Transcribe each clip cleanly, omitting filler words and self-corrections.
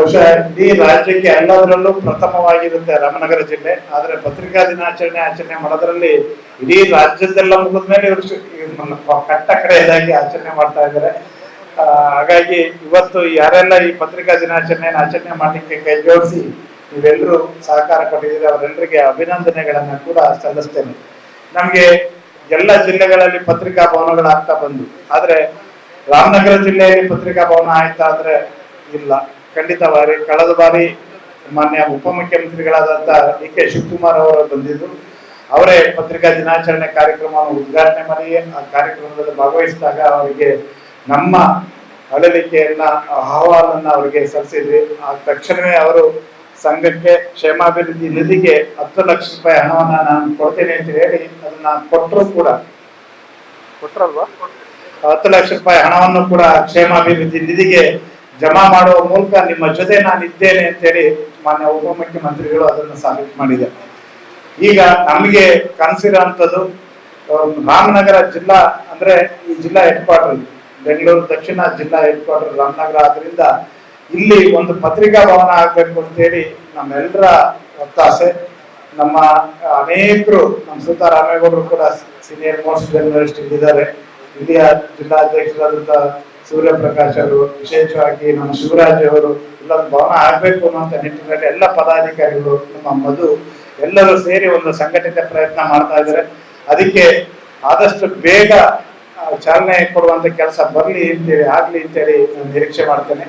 ಬಹುಶಃ ಇಡೀ ರಾಜ್ಯಕ್ಕೆ ಎಲ್ಲದರಲ್ಲೂ ಪ್ರಥಮವಾಗಿರುತ್ತೆ ರಾಮನಗರ ಜಿಲ್ಲೆ. ಆದರೆ ಪತ್ರಿಕಾ ದಿನಾಚರಣೆ ಆಚರಣೆ ಮಾಡೋದ್ರಲ್ಲಿ ಇಡೀ ರಾಜ್ಯದೆಲ್ಲ ಮುಗಿದ ಮೇಲೆ ಇವರು ಕಟ್ಟ ಕಡೆಯದಾಗಿ ಆಚರಣೆ ಮಾಡ್ತಾ ಇದ್ದಾರೆ. ಹಾಗಾಗಿ ಇವತ್ತು ಯಾರೆಲ್ಲ ಈ ಪತ್ರಿಕಾ ದಿನಾಚರಣೆಯನ್ನು ಆಚರಣೆ ಮಾಡಲಿಕ್ಕೆ ಕೈ ಜೋಡಿಸಿ ನೀವೆಲ್ಲರೂ ಸಹಕಾರ ಕೊಟ್ಟಿದ್ದೀರಿ, ಅವರೆಲ್ಲರಿಗೆ ಅಭಿನಂದನೆಗಳನ್ನ ಕೂಡ ಸಲ್ಲಿಸ್ತೇನೆ. ನಮಗೆ ಎಲ್ಲ ಜಿಲ್ಲೆಗಳಲ್ಲಿ ಪತ್ರಿಕಾ ಭವನಗಳಾಗ್ತಾ ಬಂದು, ಆದ್ರೆ ರಾಮನಗರ ಜಿಲ್ಲೆಯಲ್ಲಿ ಪತ್ರಿಕಾ ಭವನ ಆಯ್ತಾ ಅಂದ್ರೆ ಇಲ್ಲ. ಖಂಡಿತವಾಗಿ ಕಳೆದ ಬಾರಿ ಮಾನ್ಯ ಉಪಮುಖ್ಯಮಂತ್ರಿಗಳಾದಂತ DK ಶಿವಕುಮಾರ್ ಅವರು ಬಂದಿದ್ರು. ಅವರೇ ಪತ್ರಿಕಾ ದಿನಾಚರಣೆ ಕಾರ್ಯಕ್ರಮವನ್ನು ಉದ್ಘಾಟನೆ ಮಾಡಿ ಆ ಕಾರ್ಯಕ್ರಮದಲ್ಲಿ ಭಾಗವಹಿಸಿದಾಗ ಅವರಿಗೆ ನಮ್ಮ ಅಳಲಿಕೆಯನ್ನ ಅಹವಾಲನ್ನ ಅವರಿಗೆ ಸಲ್ಲಿಸಿದ್ವಿ. ಆ ತಕ್ಷಣವೇ ಅವರು ಸಂಘಕ್ಕೆ ಕ್ಷೇಮಾಭಿವೃದ್ಧಿ ನಿಧಿಗೆ 10 ಲಕ್ಷ ರೂಪಾಯಿ ಹಣವನ್ನ ನಾನು ಕೊಡ್ತೇನೆ ಅಂತ ಹೇಳಿ ಅದನ್ನ ಕೊಟ್ಟರು ಕೂಡ ಕೊಟ್ರಲ್ವಾ 10 ಲಕ್ಷ ರೂಪಾಯಿ ಹಣವನ್ನು ಕೂಡ ಕ್ಷೇಮಾಭಿವೃದ್ಧಿ ನಿಧಿಗೆ ಜಮಾ ಮಾಡುವ ಮೂಲಕ ನಿಮ್ಮ ಜೊತೆ ನಾನು ಇದ್ದೇನೆ ಅಂತೇಳಿ ಮಾನ್ಯ ಉಪಮುಖ್ಯಮಂತ್ರಿಗಳು ಅದನ್ನು ಸಾಬೀತು ಮಾಡಿದ್ದಾರೆ. ಈಗ ನಮಗೆ ಕನಸಿರುವಂಥದ್ದು ರಾಮನಗರ ಜಿಲ್ಲಾ ಅಂದ್ರೆ ಈ ಜಿಲ್ಲಾ ಹೆಡ್ ಕ್ವಾರ್ಟರ್ ಬೆಂಗಳೂರು ದಕ್ಷಿಣ ಜಿಲ್ಲಾ ಹೆಡ್ ಕ್ವಾರ್ಟರ್ ರಾಮನಗರ ಆದ್ರಿಂದ ಇಲ್ಲಿ ಒಂದು ಪತ್ರಿಕಾ ಭವನ ಆಗ್ಬೇಕು ಅಂತೇಳಿ ನಮ್ಮೆಲ್ಲರ ಒತ್ತಾಸೆ. ನಮ್ಮ ಅನೇಕರು ನಮ್ಮ ಸುತಾರಾಮೇಗೌಡರು ಕೂಡ ಸೀನಿಯರ್ ಮೋಸ್ಟ್ ಜರ್ನಲಿಸ್ಟ್ ಇಲ್ಲಿದ್ದಾರೆ. ಇಲ್ಲಿಯ ಜಿಲ್ಲಾಧ್ಯಕ್ಷರಾದಂತ ಸೂರ್ಯಪ್ರಕಾಶ್ ಅವರು, ವಿಶೇಷವಾಗಿ ನಮ್ಮ ಶಿವರಾಜ್ ಅವರು ಇಲ್ಲೊಂದು ಭವನ ಆಗ್ಬೇಕು ಅನ್ನುವಂಥ ನಿಟ್ಟಿನಲ್ಲಿ ಎಲ್ಲ ಪದಾಧಿಕಾರಿಗಳು, ನಮ್ಮ ಮಧು ಎಲ್ಲರೂ ಸೇರಿ ಒಂದು ಸಂಘಟಿತ ಪ್ರಯತ್ನ ಮಾಡ್ತಾ ಇದ್ದಾರೆ. ಅದಕ್ಕೆ ಆದಷ್ಟು ಬೇಗ ಚಾಲನೆ ಕೊಡುವಂತ ಕೆಲಸ ಬರಲಿ ಅಂತೇಳಿ ಆಗ್ಲಿ ಅಂತೇಳಿ ನಿರೀಕ್ಷೆ ಮಾಡ್ತೇನೆ.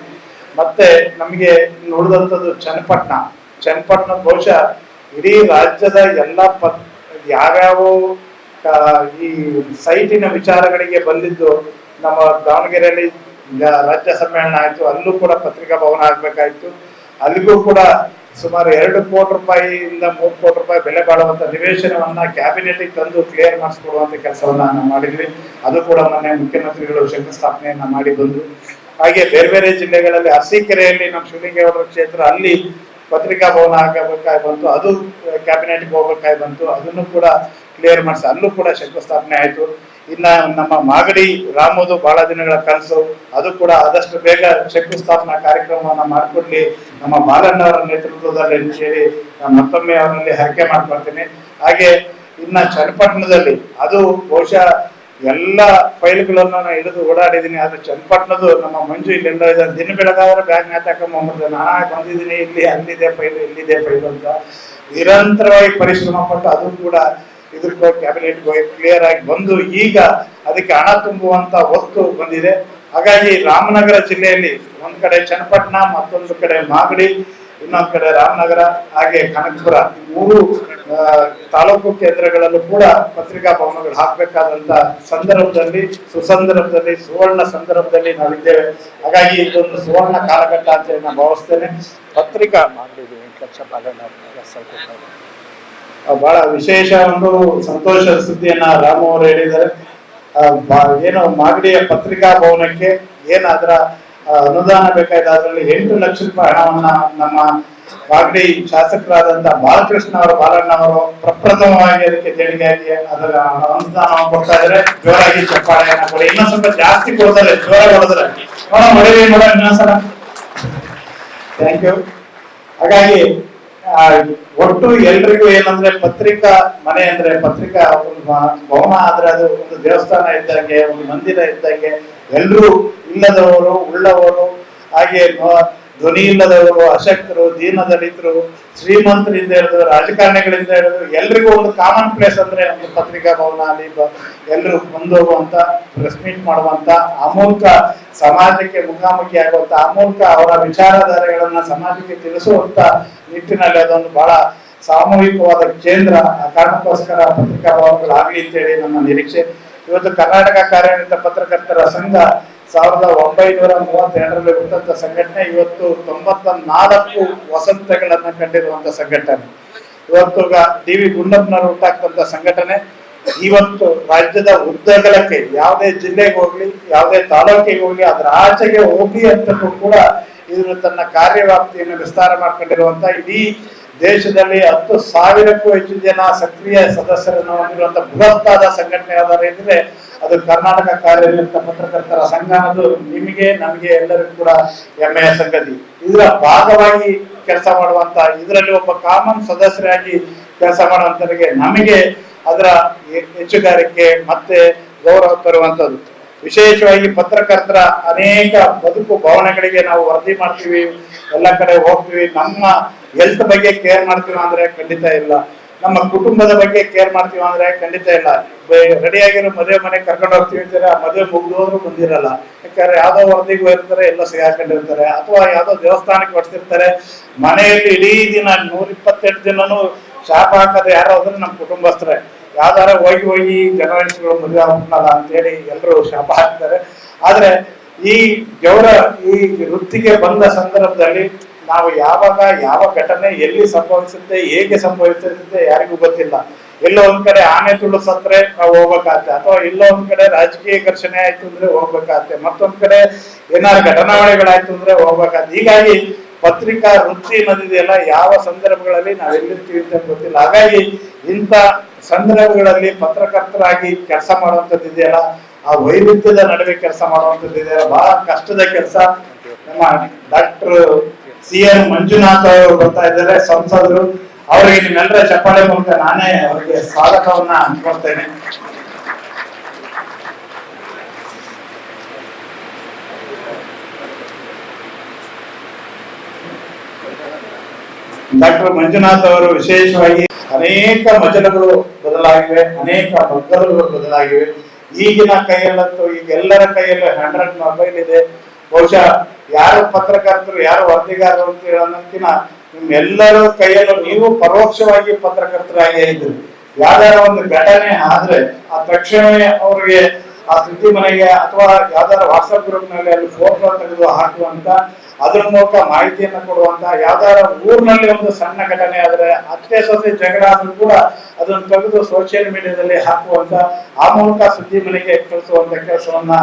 ಮತ್ತೆ ನಮಗೆ ನೋಡಿದಂಥದ್ದು ಚನ್ನಪಟ್ಟಣ ಬಹುಶಃ ಇಡೀ ರಾಜ್ಯದ ಎಲ್ಲ ಯಾವ್ಯಾವ ಈ ಸೈಟಿನ ವಿಚಾರಗಳಿಗೆ ಬಂದಿದ್ದು ನಮ್ಮ ದಾವಣಗೆರೆಯಲ್ಲಿ ರಾಜ್ಯ ಸಮ್ಮೇಳನ ಆಯ್ತು, ಅಲ್ಲೂ ಕೂಡ ಪತ್ರಿಕಾ ಭವನ ಆಗ್ಬೇಕಾಯ್ತು. ಅಲ್ಲಿಗೂ ಕೂಡ ಸುಮಾರು 2 ಕೋಟಿ ರೂಪಾಯಿಯಿಂದ 3 ಕೋಟಿ ರೂಪಾಯಿ ಬೆಲೆ ಬಾಳುವಂತ ನಿವೇಶನವನ್ನ ಕ್ಯಾಬಿನೆಟ್ ತಂದು ಕ್ಲಿಯರ್ ಮಾಡಿಸ್ಕೊಡುವಂತ ಕೆಲಸವನ್ನ ನಾವು ಮಾಡಿದ್ವಿ. ಅದು ಕೂಡ ಮೊನ್ನೆ ಮುಖ್ಯಮಂತ್ರಿಗಳು ಶಂಕುಸ್ಥಾಪನೆಯನ್ನ ಮಾಡಿ ಬಂದ್ರು. ಹಾಗೆ ಬೇರೆ ಬೇರೆ ಜಿಲ್ಲೆಗಳಲ್ಲಿ ಅರಸೀಕೆರೆಯಲ್ಲಿ ನಮ್ಮ ಶಿವಲಿಂಗೇಗೌಡರ ಕ್ಷೇತ್ರ ಅಲ್ಲಿ ಪತ್ರಿಕಾ ಭವನ ಆಗಬೇಕಾಗಿ ಬಂತು, ಅದು ಕ್ಯಾಬಿನೆಟ್ಗೆ ಹೋಗ್ಬೇಕಾಗಿ ಬಂತು, ಅದನ್ನು ಕೂಡ ಕ್ಲಿಯರ್ ಮಾಡಿಸಿ ಅಲ್ಲೂ ಕೂಡ ಶಂಕುಸ್ಥಾಪನೆ ಆಯ್ತು. ಇನ್ನ ನಮ್ಮ ಮಾಗಡಿ ರಾಮೋದು ಬಹಳ ದಿನಗಳ ಕನಸು, ಅದು ಕೂಡ ಆದಷ್ಟು ಬೇಗ ಶಂಕುಸ್ಥಾಪನಾ ಕಾರ್ಯಕ್ರಮವನ್ನ ಮಾಡಿಕೊಡ್ಲಿ ನಮ್ಮ ಬಾಲಣ್ಣವರ ನೇತೃತ್ವದಲ್ಲಿ ಅಂತ ಹೇಳಿ ನಾನು ಮತ್ತೊಮ್ಮೆ ಅವರಲ್ಲಿ ಹರಕೆ ಮಾಡ್ಕೊಳ್ತೀನಿ. ಹಾಗೆ ಇನ್ನ ಚನ್ನಪಟ್ಟಣದಲ್ಲಿ ಅದು ಬಹುಶಃ ಎಲ್ಲ ಫೈಲ್ಗಳನ್ನು ನಾನು ಹಿಡಿದು ಓಡಾಡಿದ್ದೀನಿ. ಆದ್ರೆ ಚನ್ನಪಟ್ಟಣದ್ದು ನಮ್ಮ ಮಂಜು ಇಲ್ಲೆಲ್ಲ ಇದೆ, ದಿನ ಬೆಳಗಾದ್ರೆ ಬ್ಯಾಗ್ ನೇತಾಕೊಂಡ್ಬಂದ್ಬಿಡ್ದೆ, ನಾನು ಬಂದಿದ್ದೀನಿ ಇಲ್ಲಿ ಅಲ್ಲಿದೆ ಫೈಲ್ ಇಲ್ಲಿದೆ ಫೈಲ್ ಅಂತ ನಿರಂತರವಾಗಿ ಪರಿಶ್ರಮ ಪಟ್ಟು ಅದು ಕೂಡ ಇದಕ್ಕೆ ಕ್ಯಾಬಿನೆಟ್ ಕ್ಲಿಯರ್ ಆಗಿ ಬಂದು ಈಗ ಅದಕ್ಕೆ ಹಣ ತುಂಬುವಂತ ಹೊತ್ತು ಬಂದಿದೆ. ಹಾಗಾಗಿ ರಾಮನಗರ ಜಿಲ್ಲೆಯಲ್ಲಿ ಒಂದ್ ಕಡೆ ಚನ್ನಪಟ್ಟಣ, ಮತ್ತೊಂದು ಕಡೆ ಮಾಗಡಿ, ಇನ್ನೊಂದು ಕಡೆ ರಾಮನಗರ, ಹಾಗೆ ಕನಕಪುರ, 3 ತಾಲೂಕು ಕೇಂದ್ರಗಳಲ್ಲೂ ಕೂಡ ಪತ್ರಿಕಾ ಭವನಗಳು ಹಾಕಬೇಕಾದಂತ ಸಂದರ್ಭದಲ್ಲಿ ಸುವರ್ಣ ಸಂದರ್ಭದಲ್ಲಿ ನಾವಿದ್ದೇವೆ. ಹಾಗಾಗಿ ಇದೊಂದು ಸುವರ್ಣ ಕಾಲಘಟ್ಟ ಅಂತ ನಾನು ಭಾವಿಸ್ತೇನೆ. ಪತ್ರಿಕಾ ಬಹಳ ವಿಶೇಷ ಒಂದು ಸಂತೋಷದ ಸುದ್ದಿಯನ್ನ ರಾಮು ಅವರು ಹೇಳಿದ್ದಾರೆ. ಏನು ಮಾಗಡಿಯ ಪತ್ರಿಕಾ ಭವನಕ್ಕೆ ಏನಾದ್ರ ಅನುದಾನ ಬೇಕಾಗಿದೆ, ಅದರಲ್ಲಿ 8 ಲಕ್ಷ ರೂಪಾಯಿ ಹಣವನ್ನ ನಮ್ಮ ಮಾಗಡಿ ಶಾಸಕರಾದಂತ ಬಾಲಕೃಷ್ಣ ಅವರು ಬಾಲಣ್ಣವರು ಪ್ರಪ್ರಥಮವಾಗಿ ಅದಕ್ಕೆ ದೇಣಿಗೆಯಾಗಿ ಅದರ ಅನುದಾನ ಕೊಡ್ತಾ ಇದ್ದಾರೆ. ಜೋರಾಗಿ ಚಪ್ಪಾಳೆಯನ್ನ ಕೊಡಿ, ಇನ್ನೊಂದ್ ಸ್ವಲ್ಪ ಜಾಸ್ತಿ ಕೊಡ್ತಾರೆ, ಜೋರಾಗಿ ಹೊಡೆದ್ರೆ ಹೊಡೆವಿ ನೋಡ ಇನ್ನೊಂದ್ಸಲ. Thank you. ಹಾಗಾಗಿ ಒಟ್ಟು ಎಲ್ರಿಗೂ ಏನಂದ್ರೆ ಪತ್ರಿಕಾ ಮನೆ ಅಂದ್ರೆ ಪತ್ರಿಕಾ ಒಂದು ಭವನ ಆದ್ರೆ ಅದು ಒಂದು ದೇವಸ್ಥಾನ ಇದ್ದಂಗೆ, ಒಂದು ಮಂದಿರ ಇದ್ದಂಗೆ. ಎಲ್ಲರೂ ಇಲ್ಲದವರು ಉಳ್ಳವರು, ಹಾಗೆ ಧ್ವನಿ ಇಲ್ಲದವರು, ಅಶಕ್ತರು, ದೀನದಲಿತರು, ಶ್ರೀಮಂತರಿಂದ ಹಿಡಿದು ರಾಜಕಾರಣಿಗಳಿಂದ ಹಿಡಿದು ಎಲ್ರಿಗೂ ಒಂದು ಕಾಮನ್ ಪ್ಲೇಸ್ ಅಂದ್ರೆ ಒಂದು ಪತ್ರಿಕಾ ಭವನ. ಅಲ್ಲಿ ಎಲ್ಲರೂ ಮುಂದೋಗುವಂತ, ಪ್ರೆಸ್ ಮೀಟ್ ಮಾಡುವಂತ, ಆ ಮೂಲಕ ಸಮಾಜಕ್ಕೆ ಮುಖಾಮುಖಿ ಆಗುವಂತ, ಆ ಮೂಲಕ ಅವರ ವಿಚಾರಧಾರೆಗಳನ್ನ ಸಮಾಜಕ್ಕೆ ತಿಳಿಸುವಂತ ನಿಟ್ಟಿನಲ್ಲಿ ಅದೊಂದು ಬಹಳ ಸಾಮೂಹಿಕವಾದ ಕೇಂದ್ರ. ಆ ಕಾರಣಕ್ಕೋಸ್ಕರ ಪತ್ರಿಕಾ ಭವನಗಳಾಗಲಿ ಅಂತೇಳಿ ನಮ್ಮ ನಿರೀಕ್ಷೆ. ಇವತ್ತು ಕರ್ನಾಟಕ ಕಾರ್ಯನಿರತ ಪತ್ರಕರ್ತರ ಸಂಘ 1932ರಲ್ಲಿ ಹುಟ್ಟಂತ ಸಂಘಟನೆ ಇವತ್ತು 94 ವಸಂತಗಳನ್ನ ಕಂಡಿರುವಂತ ಸಂಘಟನೆ. ಇವತ್ತು DV ಗುಂಡಪ್ಪನವರು ಹುಟ್ಟಾಕ್ತಂತ ಸಂಘಟನೆ ಇವತ್ತು ರಾಜ್ಯದ ಉದ್ದಗಲಕ್ಕೆ ಯಾವುದೇ ಜಿಲ್ಲೆಗೆ ಹೋಗ್ಲಿ, ಯಾವುದೇ ತಾಲೂಕಿಗೆ ಹೋಗ್ಲಿ, ಅದರ ಆಚೆಗೆ ಹೋಗ್ಲಿ ಅಂತಲೂ ಕೂಡ ಇದ್ರ ತನ್ನ ಕಾರ್ಯವ್ಯಾಪ್ತಿಯನ್ನು ವಿಸ್ತಾರ ಮಾಡ್ಕೊಂಡಿರುವಂತ, ಇಡೀ ದೇಶದಲ್ಲಿ 10,000ಕ್ಕೂ ಹೆಚ್ಚು ಜನ ಸಕ್ರಿಯ ಸದಸ್ಯರನ್ನು ಹೊಂದಿರುವಂತಹ ಬೃಹತ್ತಾದ ಸಂಘಟನೆ ಯಾವ್ದಾರು ಇದ್ರೆ ಅದು ಕರ್ನಾಟಕ ಕಾರ್ಯನಿರತ ಪತ್ರಕರ್ತರ ಸಂಘ ಅನ್ನೋದು ನಿಮಗೆ ನಮಗೆ ಎಲ್ಲರಿಗೂ ಕೂಡ ಹೆಮ್ಮೆಯ ಸಂಗತಿ. ಇದರ ಭಾಗವಾಗಿ ಕೆಲಸ ಮಾಡುವಂತ, ಇದರಲ್ಲಿ ಒಬ್ಬ ಕಾಮನ್ ಸದಸ್ಯರಾಗಿ ಕೆಲಸ ಮಾಡುವಂತವರಿಗೆ ನಮಗೆ ಅದರ ಹೆಚ್ಚುಗಾರಿಕೆ ಮತ್ತೆ ಗೌರವ ತರುವಂತದ್ದು. ವಿಶೇಷವಾಗಿ ಪತ್ರಕರ್ತರ ಅನೇಕ ಬದುಕು ಭಾವನೆಗಳಿಗೆ ನಾವು ವರದಿ ಮಾಡ್ತೀವಿ, ಎಲ್ಲ ಕಡೆ ಹೋಗ್ತೀವಿ. ನಮ್ಮ ಹೆಲ್ತ್ ಬಗ್ಗೆ ಕೇರ್ ಮಾಡ್ತೀವಿ ಅಂದ್ರೆ ಖಂಡಿತ ಇಲ್ಲ, ನಮ್ಮ ಕುಟುಂಬದ ಬಗ್ಗೆ ಕೇರ್ ಮಾಡ್ತೀವಿ ಅಂದ್ರೆ ಖಂಡಿತ ಇಲ್ಲ. ರೆಡಿಯಾಗಿರೋ ಮದುವೆ ಮನೆಗೆ ಕರ್ಕೊಂಡು ಹೋಗ್ತೀವಿ ಅಂತಾರೆ, ಆ ಮದುವೆ ಮುಗಿದೋದ್ರು ಬಂದಿರಲ್ಲ. ಯಾಕಂದ್ರೆ ಯಾವ್ದೋ ವರದಿಗೂ ಇರ್ತಾರೆ, ಎಲ್ಲ ಸಿಗಾಕೊಂಡಿರ್ತಾರೆ, ಅಥವಾ ಯಾವ್ದೋ ದೇವಸ್ಥಾನಕ್ಕೆ ಹೊಡ್ಸಿರ್ತಾರೆ. ಮನೆಯಲ್ಲಿ ಇಡೀ ದಿನ 128 ದಿನನೂ ಶಾಪ ಹಾಕೋದು ಯಾರೋ ಅಂದ್ರೆ ನಮ್ಮ ಕುಟುಂಬಸ್ಥರೇ. ಯಾವ್ದಾರ ಹೋಗಿ ಜನವರಿಗಳು ಮದುವೆ ಆಗ್ಬಿಟ್ನಲ್ಲ ಅಂತೇಳಿ ಎಲ್ಲರೂ ಶಾಪ ಹಾಕ್ತಾರೆ. ಆದ್ರೆ ಈ ಗೌರ ಈ ವೃತ್ತಿಗೆ ಬಂದ ಸಂದರ್ಭದಲ್ಲಿ ನಾವು ಯಾವಾಗ ಯಾವ ಘಟನೆ ಎಲ್ಲಿ ಸಂಭವಿಸುತ್ತೆ, ಹೇಗೆ ಸಂಭವಿಸುತ್ತೆ ಯಾರಿಗೂ ಗೊತ್ತಿಲ್ಲ. ಎಲ್ಲೋ ಒಂದ್ ಕಡೆ ಆನೆ ತುಳು ಸತ್ರೆ ನಾವು ಹೋಗ್ಬೇಕಾಗತ್ತೆ, ಅಥವಾ ಎಲ್ಲೋ ಒಂದ್ ಕಡೆ ರಾಜಕೀಯ ಘರ್ಷಣೆ ಆಯ್ತು ಅಂದ್ರೆ ಹೋಗ್ಬೇಕಾಗತ್ತೆ, ಮತ್ತೊಂದ್ ಕಡೆ ಏನಾದ್ರು ಘಟನಾವಳಿಗಳಾಯ್ತು ಅಂದ್ರೆ ಹೋಗ್ಬೇಕಾಗತ್ತೆ. ಹೀಗಾಗಿ ಪತ್ರಿಕಾ ವೃತ್ತಿ ಅನ್ನೋದಿದೆಯಲ್ಲ, ಯಾವ ಸಂದರ್ಭಗಳಲ್ಲಿ ನಾವು ಎಲ್ಲಿರ್ತೀವಿ ಅಂತ ಗೊತ್ತಿಲ್ಲ. ಹಾಗಾಗಿ ಇಂಥ ಸಂದರ್ಭಗಳಲ್ಲಿ ಪತ್ರಕರ್ತರಾಗಿ ಕೆಲಸ ಮಾಡುವಂಥದ್ದು ಇದೆಯಲ್ಲ, ಆ ವೈರುಧ್ಯದ ನಡುವೆ ಕೆಲಸ ಮಾಡುವಂಥದ್ದು ಇದೆಯಲ್ಲ, ಬಹಳ ಕಷ್ಟದ ಕೆಲಸ. ನಮ್ಮ ಡಾಕ್ಟರ್ CN ಮಂಜುನಾಥ್ ಅವರು ಬರ್ತಾ ಇದ್ದಾರೆ, ಸಂಸದರು. ಅವರಿಗೆ ನಿಮ್ಮೆಲ್ಲರ ಚಪ್ಪಾಳೆ ಮೂಲಕ ನಾನೇ ಅವರಿಗೆ ಸ್ವಾಗತವನ್ನ ಕೊಡ್ತೇನೆ. ಡಾಕ್ಟರ್ ಮಂಜುನಾಥ್ ಅವರು ವಿಶೇಷವಾಗಿ ಅನೇಕ ಮಜಲುಗಳು ಬದಲಾಗಿವೆ, ಅನೇಕ ಮಗ್ಗಲುಗಳು ಬದಲಾಗಿವೆ. ಈಗಿನ ಕೈಯಲ್ಲಂತೂ ಈಗ ಎಲ್ಲರ ಕೈಯಲ್ಲೂ 100 ಮೊಬೈಲ್ ಇದೆ. ಬಹುಶಃ ಯಾರು ಪತ್ರಕರ್ತರು ಯಾರು ವರದಿಗಾರರು ಅಂತ ಹೇಳೋದಕ್ಕಿಂತ ನಿಮ್ಮೆಲ್ಲರ ಕೈಯಲ್ಲೂ ನೀವು ಪರೋಕ್ಷವಾಗಿ ಪತ್ರಕರ್ತರಾಗಿ ಇದ್ರಿ. ಯಾವ್ದಾರ ಒಂದು ಘಟನೆ ಆದ್ರೆ ಆ ತಕ್ಷಣವೇ ಅವ್ರಿಗೆ ಆ ಸುದ್ದಿ ಮನೆಗೆ ಅಥವಾ ಯಾವ್ದಾರ ವಾಟ್ಸಪ್ ಗ್ರೂಪ್ ನಲ್ಲಿ ಅಲ್ಲಿ ಫೋಟೋ ತೆಗೆದು ಹಾಕುವಂತ, ಅದ್ರ ಮೂಲಕ ಮಾಹಿತಿಯನ್ನ ಕೊಡುವಂತ, ಯಾವ್ದಾರ ಊರಿನಲ್ಲಿ ಒಂದು ಸಣ್ಣ ಘಟನೆ ಆದ್ರೆ ಅತ್ತೆ ಸೊಸೆ ಜಗಳ ಆದ್ರೂ ಕೂಡ ಅದನ್ನು ತೆಗೆದು ಸೋಷಿಯಲ್ ಮೀಡಿಯಾದಲ್ಲಿ ಹಾಕುವಂತ, ಆ ಮೂಲಕ ಸುದ್ದಿ ಮನೆಗೆ ಕಳಿಸುವಂತ ಕೆಲಸವನ್ನ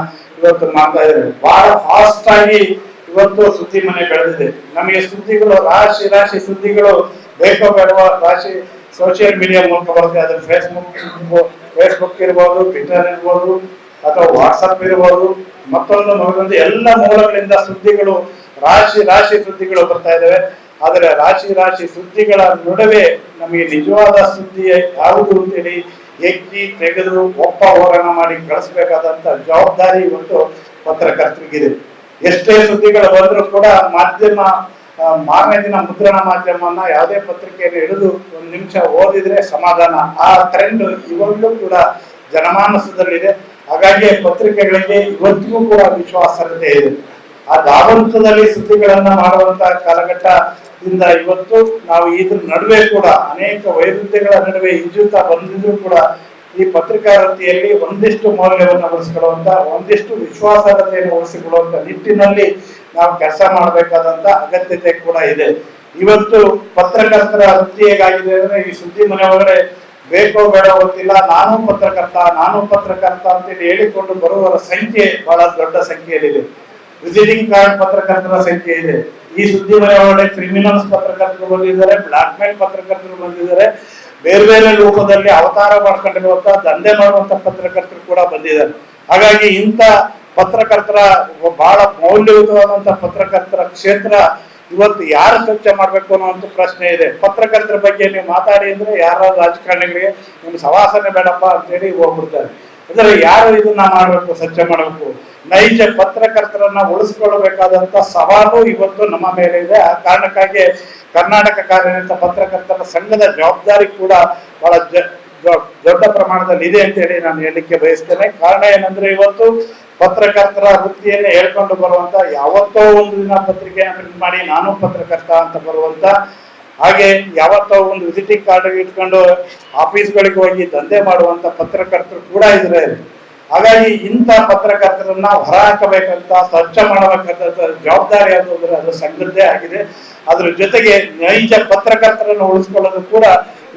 ಇವತ್ತು ಮಾಡ್ತಾ ಇದ್ದಾರೆ. ಬಹಳ ಫಾಸ್ಟ್ ಆಗಿ ಇವತ್ತು ಸುದ್ದಿ ಮನೆ ಬೆಳೆದಿದೆ. ನಮಗೆ ಸುದ್ದಿಗಳು ರಾಶಿ ಸುದ್ದಿಗಳು ಬೇಕೋ ಬೇಡವೋ ರಾಶಿ ಸೋಷಿಯಲ್ ಮೀಡಿಯಾ ಮೂಲಕ ಬರುತ್ತೆ. ಅದು ಫೇಸ್ಬುಕ್ ಇರ್ಬೋದು, ಟ್ವಿಟರ್ ಇರ್ಬೋದು, ಅಥವಾ ವಾಟ್ಸಪ್ ಇರ್ಬೋದು, ಮತ್ತೊಂದು ಎಲ್ಲ ಮೂಲಗಳಿಂದ ಸುದ್ದಿಗಳು ರಾಶಿ ಸುದ್ದಿಗಳು ಬರ್ತಾ ಇದಾವೆ. ಆದರೆ ರಾಶಿ ಸುದ್ದಿಗಳ ನಡುವೆ ನಮಗೆ ನಿಜವಾದ ಸುದ್ದಿ ಯಾವುದು ಅಂತೇಳಿ ಎಕ್ಕಿ ತೆಗೆದು ಹೋರಾಟ ಮಾಡಿ ಕಳಿಸ್ಬೇಕಾದಂತ ಜವಾಬ್ದಾರಿ ಇವತ್ತು ಪತ್ರಕರ್ತರಿಗಿದೆ. ಎಷ್ಟೇ ಸುದ್ದಿಗಳು ಬಂದರೂ ಕೂಡ ಮಾಧ್ಯಮ ಮಾರನೇ ದಿನ ಮುದ್ರಣ ಮಾಧ್ಯಮವನ್ನ ಯಾವುದೇ ಪತ್ರಿಕೆಯನ್ನು ಹಿಡಿದು 1 ನಿಮಿಷ ಓದಿದ್ರೆ ಸಮಾಧಾನ, ಆ ಟ್ರೆಂಡ್ ಇವಾಗಲೂ ಕೂಡ ಜನಮಾನಸದಲ್ಲಿದೆ. ಹಾಗಾಗಿ ಪತ್ರಿಕೆಗಳಿಗೆ ಇವತ್ತಿಗೂ ಕೂಡ ವಿಶ್ವಾಸಾರ್ಹತೆ ಇದೆ. ಆ ಧಾವಂತದಲ್ಲಿ ಸುದ್ದಿಗಳನ್ನ ಮಾಡುವಂತ ಕಾಲಘಟ್ಟದಿಂದ ಇವತ್ತು ನಾವು ಇದ್ರ ನಡುವೆ ಕೂಡ ಅನೇಕ ವೈರುಧ್ಯಗಳ ನಡುವೆ ಈಜುತ್ತಾ ಬಂದಿದ್ರು ಕೂಡ ಈ ಪತ್ರಿಕಾ ವೃತ್ತಿಯಲ್ಲಿ ಒಂದಿಷ್ಟು ಮೌಲ್ಯವನ್ನು ಉಳಿಸಿಕೊಳ್ಳುವಂತ, ಒಂದಿಷ್ಟು ವಿಶ್ವಾಸಾರ್ಹತೆಯನ್ನು ಉಳಿಸಿಕೊಳ್ಳುವಂತ ನಿಟ್ಟಿನಲ್ಲಿ ನಾವು ಕೆಲಸ ಮಾಡಬೇಕಾದಂತ ಅಗತ್ಯತೆ ಕೂಡ ಇದೆ. ಇವತ್ತು ಪತ್ರಕರ್ತರ ವೃತ್ತಿ ಹೇಗಾಗಿದೆ ಅಂದ್ರೆ, ಈ ಸುದ್ದಿ ಮನೆ ಒಳಗಡೆ ಬೇಕೋ ಬೇಡ ಗೊತ್ತಿಲ್ಲ, ನಾನು ಪತ್ರಕರ್ತ ಅಂತೇಳಿ ಹೇಳಿಕೊಂಡು ಬರುವವರ ಸಂಖ್ಯೆ ಬಹಳ ದೊಡ್ಡ ಸಂಖ್ಯೆಯಲ್ಲಿದೆ. ವಿಸಿಟಿಂಗ್ ಕಾರ್ಡ್ ಪತ್ರಕರ್ತರ ಸಂಖ್ಯೆ ಇದೆ. ಈ ಸುದ್ದಿ ಮನೆ ಒಳಗಡೆ ಕ್ರಿಮಿನಲ್ಸ್ ಪತ್ರಕರ್ತರು ಬಂದಿದ್ದಾರೆ, ಬ್ಲಾಕ್ ಮೇಲ್ ಪತ್ರಕರ್ತರು ಬಂದಿದ್ದಾರೆ, ಬೇರೆ ರೂಪದಲ್ಲಿ ಅವತಾರ ಮಾಡ್ಕೊಂಡಿರುವಂತ ದಂಧೆ ಮಾಡುವಂತ ಪತ್ರಕರ್ತರು ಕೂಡ ಬಂದಿದ್ದಾರೆ. ಹಾಗಾಗಿ ಇಂಥ ಪತ್ರಕರ್ತರ ಬಹಳ ಮೌಲ್ಯಯುತವಾದಂತ ಪತ್ರಕರ್ತರ ಕ್ಷೇತ್ರ ಇವತ್ತು ಯಾರು ಸ್ವಚ್ಛ ಮಾಡ್ಬೇಕು ಅನ್ನುವಂಥ ಪ್ರಶ್ನೆ ಇದೆ. ಪತ್ರಕರ್ತರ ಬಗ್ಗೆ ನೀವು ಮಾತಾಡಿ ಅಂದ್ರೆ ಯಾರ ರಾಜಕಾರಣಿಗಳಿಗೆ ನಿಮ್ ಸವಾಸನೆ ಬೇಡಪ್ಪ ಅಂತೇಳಿ ಹೋಗ್ಬಿಡ್ತಾರೆ. ಅಂದ್ರೆ ಯಾರು ಇದನ್ನ ಮಾಡ್ಬೇಕು, ಸ್ವಚ್ಛ ಮಾಡಬೇಕು, ನೈಜ ಪತ್ರಕರ್ತರನ್ನ ಉಳಿಸ್ಕೊಳ್ಬೇಕಾದಂತ ಸವಾಲು ಇವತ್ತು ನಮ್ಮ ಮೇಲೆ ಇದೆ. ಆ ಕಾರಣಕ್ಕಾಗಿ ಕರ್ನಾಟಕ ಕಾರ್ಯನಿರತ ಪತ್ರಕರ್ತರ ಸಂಘದ ಜವಾಬ್ದಾರಿ ಕೂಡ ಬಹಳ ದೊಡ್ಡ ಪ್ರಮಾಣದಲ್ಲಿ ಇದೆ ಅಂತ ಹೇಳಿ ನಾನು ಹೇಳಲಿಕ್ಕೆ ಬಯಸ್ತೇನೆ. ಕಾರಣ ಏನಂದ್ರೆ, ಇವತ್ತು ಪತ್ರಕರ್ತರ ವೃತ್ತಿಯನ್ನೇ ಹೇಳ್ಕೊಂಡು ಬರುವಂತ, ಯಾವತ್ತೋ ಒಂದು ದಿನ ಪತ್ರಿಕೆಯನ್ನು ಪ್ರಿಂಟ್ ಮಾಡಿ ನಾನು ಪತ್ರಕರ್ತ ಅಂತ ಬರುವಂತ, ಹಾಗೆ ಯಾವತ್ತೋ ಒಂದು ವಿಸಿಟಿಂಗ್ ಕಾರ್ಡ್ ಇಟ್ಕೊಂಡು ಆಫೀಸ್ಗಳಿಗೆ ಹೋಗಿ ದಂಧೆ ಮಾಡುವಂತ ಪತ್ರಕರ್ತರು ಕೂಡ ಇದ್ರೆ. ಹಾಗಾಗಿ ಇಂಥ ಪತ್ರಕರ್ತರನ್ನ ಹೊರಹಾಕಬೇಕಂತ, ಸ್ವಚ್ಛ ಮಾಡಬೇಕಂತ ಜವಾಬ್ದಾರಿ ಯಾವುದು ಅಂದ್ರೆ ಅದು ಸಂಘದ್ದೇ ಆಗಿದೆ. ಅದ್ರ ಜೊತೆಗೆ ನೈಜ ಪತ್ರಕರ್ತರನ್ನು ಉಳಿಸ್ಕೊಳ್ಳೋದು ಕೂಡ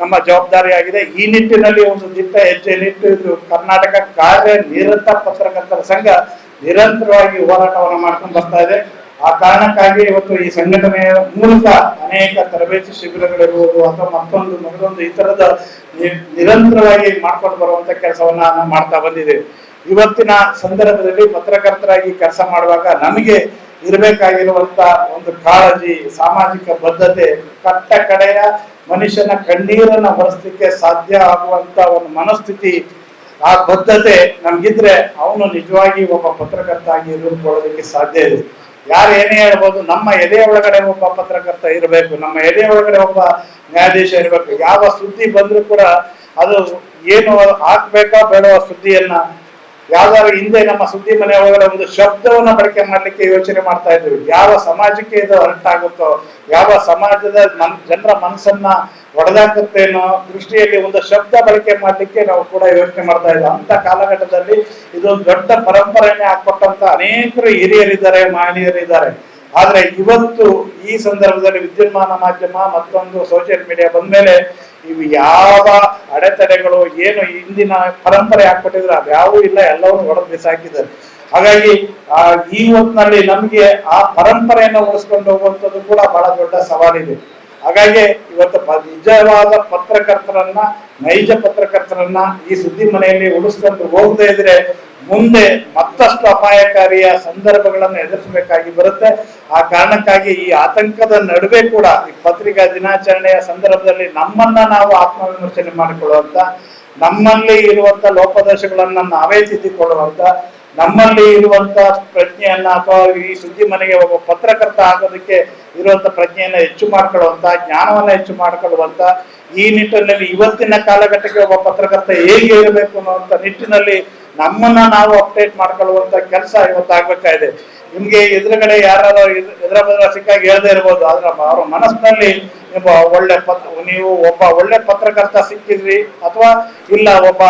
ನಮ್ಮ ಜವಾಬ್ದಾರಿ ಆಗಿದೆ. ಈ ನಿಟ್ಟಿನಲ್ಲಿ ಒಂದು ದಿಟ್ಟ ಹೆಜ್ಜೆ ನಿಟ್ಟು ಕರ್ನಾಟಕ ಕಾರ್ಯನಿರತ ಪತ್ರಕರ್ತರ ಸಂಘ ನಿರಂತರವಾಗಿ ಹೋರಾಟವನ್ನು ಮಾಡ್ಕೊಂಡು ಬರ್ತಾ ಇದೆ. ಆ ಕಾರಣಕ್ಕಾಗಿ ಇವತ್ತು ಈ ಸಂಘಟನೆಯ ಮೂಲಕ ಅನೇಕ ತರಬೇತಿ ಶಿಬಿರಗಳಿರ್ಬೋದು ಅಥವಾ ಮತ್ತೊಂದು ಈ ತರದ ನಿರಂತರವಾಗಿ ಮಾಡ್ಕೊಂಡು ಬರುವಂತ ಕೆಲಸವನ್ನ ನಾವು ಮಾಡ್ತಾ ಬಂದಿದ್ದೇವೆ. ಇವತ್ತಿನ ಸಂದರ್ಭದಲ್ಲಿ ಪತ್ರಕರ್ತರಾಗಿ ಕೆಲಸ ಮಾಡುವಾಗ ನಮಗೆ ಇರಬೇಕಾಗಿರುವಂತ ಒಂದು ಕಾಳಜಿ, ಸಾಮಾಜಿಕ ಬದ್ಧತೆ, ಕಟ್ಟ ಕಡೆಯ ಮನುಷ್ಯನ ಕಣ್ಣೀರನ್ನ ಹೊರಿಸಲಿಕ್ಕೆ ಸಾಧ್ಯ ಆಗುವಂತ ಒಂದು ಮನಸ್ಥಿತಿ, ಆ ಬದ್ಧತೆ ನಮ್ಗಿದ್ರೆ ಅವನು ನಿಜವಾಗಿ ಒಬ್ಬ ಪತ್ರಕರ್ತ ಆಗಿ ರೂಪುಕೊಳ್ಳೋದಕ್ಕೆ ಸಾಧ್ಯ ಇದೆ. ಯಾರು ಏನೇ ಹೇಳ್ಬೋದು, ನಮ್ಮ ಎದೆ ಒಳಗಡೆ ಒಬ್ಬ ಪತ್ರಕರ್ತ ಇರಬೇಕು, ನಮ್ಮ ಎದೆ ಒಳಗಡೆ ಒಬ್ಬ ನ್ಯಾಯಾಧೀಶ ಇರಬೇಕು. ಯಾವ ಸುದ್ದಿ ಬಂದ್ರೂ ಕೂಡ ಅದು ಏನು ಹಾಕ್ಬೇಕಾ ಬೇಡವ ಸುದ್ದಿಯನ್ನ, ಯಾವ್ದಾದ್ರು ಹಿಂದೆ ನಮ್ಮ ಸುದ್ದಿ ಮನೆ ಒಳಗಡೆ ಒಂದು ಶಬ್ದವನ್ನ ಬಳಕೆ ಮಾಡ್ಲಿಕ್ಕೆ ಯೋಚನೆ ಮಾಡ್ತಾ ಇದ್ವಿ. ಯಾವ ಸಮಾಜಕ್ಕೆ ಇದು ಅರ್ಟಾಗುತ್ತೋ, ಯಾವ ಸಮಾಜದ ಜನರ ಮನಸ್ಸನ್ನ ಒಡೆದಾಕುತ್ತೇನೋ ದೃಷ್ಟಿಯಲ್ಲಿ ಒಂದು ಶಬ್ದ ಬಳಕೆ ಮಾಡ್ಲಿಕ್ಕೆ ನಾವು ಕೂಡ ಯೋಚನೆ ಮಾಡ್ತಾ ಇದ್ವಿ. ಅಂತ ಕಾಲಘಟ್ಟದಲ್ಲಿ ಇದೊಂದು ದೊಡ್ಡ ಪರಂಪರೆಯನ್ನೇ ಹಾಕೊಟ್ಟಂತ ಅನೇಕರು ಹಿರಿಯರಿದ್ದಾರೆ, ಮಹನೀಯರಿದ್ದಾರೆ. ಆದ್ರೆ ಇವತ್ತು ಈ ಸಂದರ್ಭದಲ್ಲಿ ವಿದ್ಯುನ್ಮಾನ ಮಾಧ್ಯಮ ಮತ್ತೊಂದು ಸೋಷಿಯಲ್ ಮೀಡಿಯಾ ಬಂದ್ಮೇಲೆ ಇವು ಯಾವ ಅಡೆತಡೆಗಳು ಏನು ಹಿಂದಿನ ಪರಂಪರೆ ಹಾಕ್ಬಿಟ್ಟಿದ್ರೆ ಅದ್ಯಾವೂ ಇಲ್ಲ, ಎಲ್ಲವನ್ನು ಹೊಡೆದು ಬಿಸಾಕಿದ್ದಾರೆ. ಹಾಗಾಗಿ ಈ ಹೊತ್ತಿನಲ್ಲಿ ನಮ್ಗೆ ಆ ಪರಂಪರೆಯನ್ನು ಉಳಿಸ್ಕೊಂಡು ಹೋಗುವಂಥದ್ದು ಕೂಡ ಬಹಳ ದೊಡ್ಡ ಸವಾಲಿದೆ. ಹಾಗಾಗಿ ಇವತ್ತು ನಿಜವಾದ ಪತ್ರಕರ್ತರನ್ನ, ನೈಜ ಪತ್ರಕರ್ತರನ್ನ ಈ ಸುದ್ದಿ ಮನೆಯಲ್ಲಿ ಉಳಿಸ್ಕೊಂಡು ಹೋಗದೇ ಇದ್ರೆ ಮುಂದೆ ಮತ್ತಷ್ಟು ಅಪಾಯಕಾರಿಯ ಸಂದರ್ಭಗಳನ್ನು ಎದುರಿಸಬೇಕಾಗಿ ಬರುತ್ತೆ. ಆ ಕಾರಣಕ್ಕಾಗಿ ಈ ಆತಂಕದ ನಡುವೆ ಕೂಡ ಈ ಪತ್ರಿಕಾ ದಿನಾಚರಣೆಯ ಸಂದರ್ಭದಲ್ಲಿ ನಮ್ಮನ್ನ ನಾವು ಆತ್ಮವಿಮರ್ಶನೆ ಮಾಡಿಕೊಳ್ಳುವಂತ, ನಮ್ಮಲ್ಲಿ ಇರುವಂತ ಲೋಪದೋಷಗಳನ್ನ ನಾವೇ ತಿದ್ದಿಕೊಳ್ಳುವಂತ, ನಮ್ಮಲ್ಲಿ ಇರುವಂತ ಪ್ರಜ್ಞೆಯನ್ನ ಅಥವಾ ಈ ಸುದ್ದಿ ಮನೆಗೆ ಒಬ್ಬ ಪತ್ರಕರ್ತ ಆಗೋದಕ್ಕೆ ಇರುವಂತ ಪ್ರಜ್ಞೆಯನ್ನ ಹೆಚ್ಚು ಮಾಡ್ಕೊಳ್ಳುವಂತ, ಜ್ಞಾನವನ್ನ ಹೆಚ್ಚು ಮಾಡ್ಕೊಳ್ಳುವಂತ, ಈ ನಿಟ್ಟಿನಲ್ಲಿ ಇವತ್ತಿನ ಕಾಲಘಟ್ಟಕ್ಕೆ ಒಬ್ಬ ಪತ್ರಕರ್ತ ಹೇಗೆ ಇರಬೇಕು ಅನ್ನುವಂತ ನಿಟ್ಟಿನಲ್ಲಿ ನಮ್ಮನ್ನ ನಾವು ಅಪ್ಡೇಟ್ ಮಾಡ್ಕೊಳ್ಳುವಂತ ಕೆಲಸ ಇವತ್ತಾಗಬೇಕಾಗಿದೆ. ನಿಮ್ಗೆ ಎದುರುಗಡೆ ಯಾರು ಎದುರ ಬದ್ರ ಸಿಕ್ಕಾಗಿ ಹೇಳದೇ ಇರ್ಬೋದು, ಆದ್ರೆ ಅವ್ರ ಮನಸ್ಸಿನಲ್ಲಿ ನೀವು ಒಬ್ಬ ಒಳ್ಳೆ ಪತ್ರಕರ್ತ ಸಿಕ್ಕಿದ್ರಿ ಅಥವಾ ಇಲ್ಲ ಒಬ್ಬ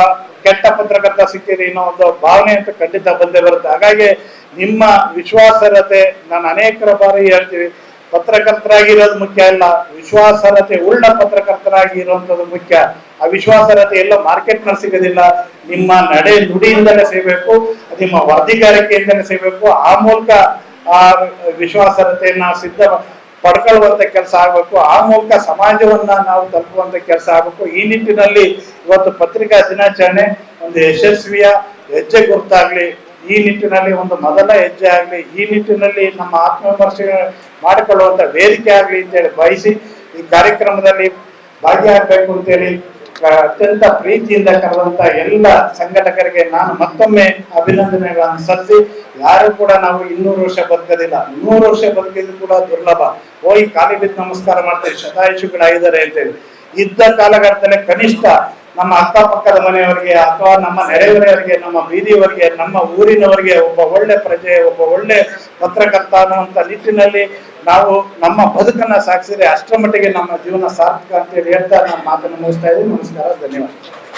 ಕೆಟ್ಟ ಪತ್ರಕರ್ತ ಸಿಕ್ಕಿದ್ರಿ ಅನ್ನೋ ಒಂದು ಭಾವನೆ ಅಂತ ಖಂಡಿತ ಬಂದೇ ಬರುತ್ತೆ. ಹಾಗಾಗಿ ನಿಮ್ಮ ವಿಶ್ವಾಸಾರ್ಹತೆ, ನಾನು ಅನೇಕರ ಬಾರಿ ಹೇಳ್ತೀವಿ, ಪತ್ರಕರ್ತರಾಗಿರೋದು ಮುಖ್ಯ ಅಲ್ಲ, ವಿಶ್ವಾಸಾರ್ಹತೆ ಉಳ್ಳ ಪತ್ರಕರ್ತರಾಗಿ ಇರುವಂತದ್ದು ಮುಖ್ಯ. ಆ ವಿಶ್ವಾಸಾರ್ಹತೆ ಎಲ್ಲ ಮಾರ್ಕೆಟ್ ನಲ್ಲಿ ಸಿಗೋದಿಲ್ಲ, ನಿಮ್ಮ ನಡೆ ನುಡಿಯಿಂದಲೇ ಸಿಗಬೇಕು, ನಿಮ್ಮ ವರದಿಗಾರಿಕೆಯಿಂದಲೇ ಸಿಗಬೇಕು. ಆ ಮೂಲಕ ಆ ವಿಶ್ವಾಸಾರ್ಹತೆಯನ್ನ ಸಿದ್ಧ ಪಡ್ಕೊಳ್ಳುವಂತ ಕೆಲಸ ಆಗ್ಬೇಕು. ಆ ಮೂಲಕ ಸಮಾಜವನ್ನ ನಾವು ತಲುಪುವಂತ ಕೆಲಸ ಆಗ್ಬೇಕು. ಈ ನಿಟ್ಟಿನಲ್ಲಿ ಇವತ್ತು ಪತ್ರಿಕಾ ದಿನಾಚರಣೆ ಒಂದು ಯಶಸ್ವಿಯ ಹೆಜ್ಜೆ ಗುರುತಾಗ್ಲಿ, ಈ ನಿಟ್ಟಿನಲ್ಲಿ ಒಂದು ಮೊದಲ ಹೆಜ್ಜೆ ಆಗ್ಲಿ, ಈ ನಿಟ್ಟಿನಲ್ಲಿ ನಮ್ಮ ಆತ್ಮವಿಮರ್ಶೆ ಮಾಡಿಕೊಳ್ಳುವಂತ ವೇದಿಕೆ ಆಗ್ಲಿ ಅಂತೇಳಿ ಬಯಸಿ ಈ ಕಾರ್ಯಕ್ರಮದಲ್ಲಿ ಭಾಗಿಯಾಗಬೇಕು ಅಂತೇಳಿ ಅತ್ಯಂತ ಪ್ರೀತಿಯಿಂದ ಕರೆದಂತ ಎಲ್ಲ ಸಂಘಟಕರಿಗೆ ನಾನು ಮತ್ತೊಮ್ಮೆ ಅಭಿನಂದನೆಗಳನ್ನು ಸಲ್ಲಿಸಿ, ಯಾರು ಕೂಡ ನಾವು 200 ವರ್ಷ ಬದುಕೋದಿಲ್ಲ, 100 ವರ್ಷ ಬದುಕಿದ್ರು ಕೂಡ ದುರ್ಲಭ. ಹೋಗಿ ಕಾಲಿ ಬಿದ್ದು ನಮಸ್ಕಾರ ಮಾಡ್ತೇವೆ, ಶತಾಯುಷಿಗಳಾಗಿದ್ದಾರೆ ಅಂತೇಳಿ. ಇದ್ದ ಕಾಲಘಟ್ಟದಲ್ಲಿ ಕನಿಷ್ಠ ನಮ್ಮ ಅಕ್ಕಪಕ್ಕದ ಮನೆಯವರಿಗೆ ಅಥವಾ ನಮ್ಮ ನೆರೆಹೊರೆಯವರಿಗೆ, ನಮ್ಮ ಬೀದಿಯವರಿಗೆ, ನಮ್ಮ ಊರಿನವರಿಗೆ ಒಬ್ಬ ಒಳ್ಳೆ ಪ್ರಜೆ, ಒಬ್ಬ ಒಳ್ಳೆ ಪತ್ರಕರ್ತ ಅನ್ನುವಂತ ನಿಟ್ಟಿನಲ್ಲಿ ನಾವು ನಮ್ಮ ಬದುಕನ್ನ ಸಾಗಿಸಿದ್ರೆ ಅಷ್ಟರ ಮಟ್ಟಿಗೆ ನಮ್ಮ ಜೀವನ ಸಾರ್ಥಕ ಅಂತೇಳಿ ಹೇಳ್ತಾ ನಾನು ಮಾತನ್ನು ಮುಗಿಸ್ತಾ ಇದ್ದೀನಿ. ನಮಸ್ಕಾರ, ಧನ್ಯವಾದ.